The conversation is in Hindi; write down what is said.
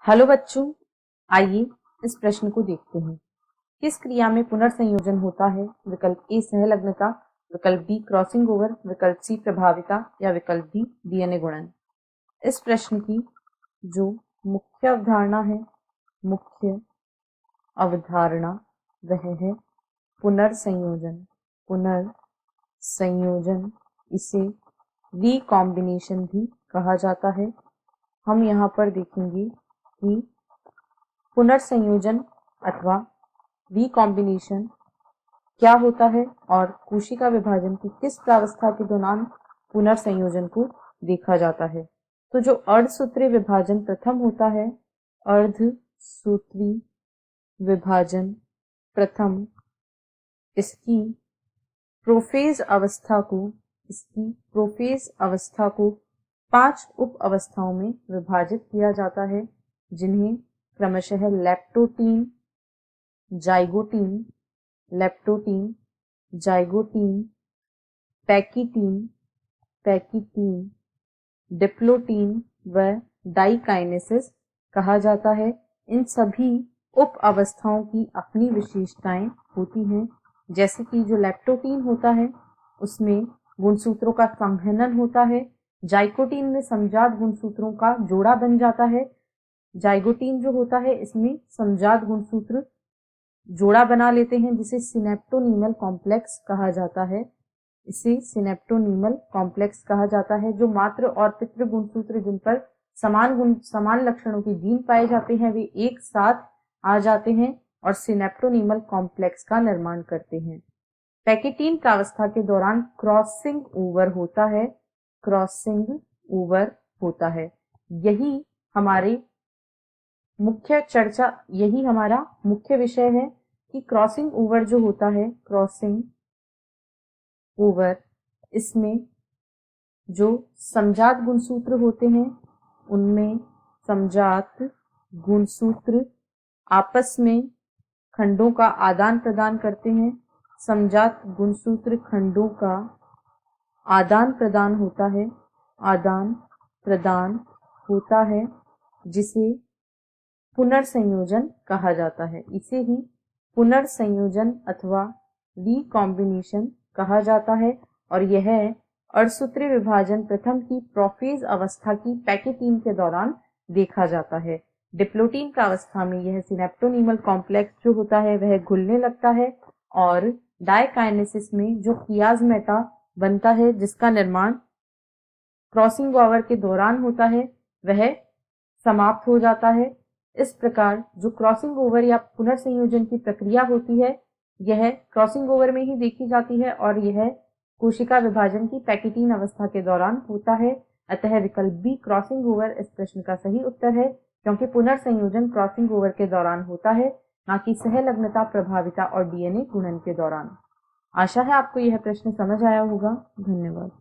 हेलो बच्चों, आइए इस प्रश्न को देखते हैं। किस क्रिया में पुनर्संयोजन होता है? विकल्प ए सहलग्नता, विकल्प बी क्रॉसिंग ओवर, विकल्प सी प्रभाविता या विकल्प डी डीएनए गुणन। इस प्रश्न की जो मुख्य अवधारणा वह है पुनर्संयोजन। पुनर्संयोजन, इसे रिकॉम्बिनेशन भी कहा जाता है। हम यहाँ पर देखेंगे कि पुनर्संयोजन अथवा रिकॉम्बिनेशन क्या होता है और कोशिका विभाजन की किस प्रावस्था के दौरान पुनर्संयोजन को देखा जाता है। तो जो अर्धसूत्री विभाजन प्रथम होता है, अर्धसूत्री विभाजन प्रथम, इसकी प्रोफेज अवस्था को 5 उप अवस्थाओं में विभाजित किया जाता है, जिन्हें क्रमशः लेप्टोटीन, जाइगोटीन, पैकीटीन, डिप्लोटीन व डाइकाइनेसिस कहा जाता है। इन सभी उप अवस्थाओं की अपनी विशेषताएं होती हैं, जैसे कि जो लेप्टोटीन होता है उसमें गुणसूत्रों का संघनन होता है, जाइगोटीन में समजात गुणसूत्रों का जोड़ा बन जाता है। जाइगोटीन जो होता है इसमें समजात गुणसूत्र जोड़ा बना लेते हैं, जिसे सिनेप्टोनीमल कॉम्प्लेक्स कहा जाता है। जो मात्र और पितृ गुणसूत्र जिन पर समान लक्षणों के जीन पाए जाते हैं वे एक साथ आ जाते हैं और सिनेप्टोनीमल कॉम्प्लेक्स का निर्माण करते हैं। पैकीटीन प्रावस्था के दौरान क्रॉसिंग ओवर होता है। यही हमारा मुख्य विषय है कि क्रॉसिंग ओवर जो होता है, इसमें जो समजात गुणसूत्र होते हैं उनमें समजात गुणसूत्र आपस में खंडों का आदान प्रदान करते हैं। समजात गुणसूत्र खंडों का आदान प्रदान होता है जिसे पुनर्संयोजन कहा जाता है। इसे ही पुनर्संयोजन अथवा रिकॉम्बिनेशन कहा जाता है और यह अर्धसूत्री विभाजन प्रथम की प्रोफेज अवस्था की पैकीटीन के दौरान देखा जाता है। डिप्लोटीन प्रावस्था में यह सिनेप्टोनीमल कॉम्प्लेक्स जो होता है वह घुलने लगता है और डाइकाइनेसिस में जो कियाज्मेटा बनता है जिसका निर्माण क्रॉसिंग ओवर के दौरान होता है वह समाप्त हो जाता है। इस प्रकार जो क्रॉसिंग ओवर या पुनर्संयोजन की प्रक्रिया होती है यह क्रॉसिंग ओवर में ही देखी जाती है और यह कोशिका विभाजन की पैकीटीन अवस्था के दौरान होता है। अतः विकल्प बी क्रॉसिंग ओवर इस प्रश्न का सही उत्तर है, क्योंकि पुनर्संयोजन क्रॉसिंग ओवर के दौरान होता है, न कि सहलग्नता, प्रभाविता और डीएनए गुणन के दौरान। आशा है आपको यह प्रश्न समझ आया होगा। धन्यवाद।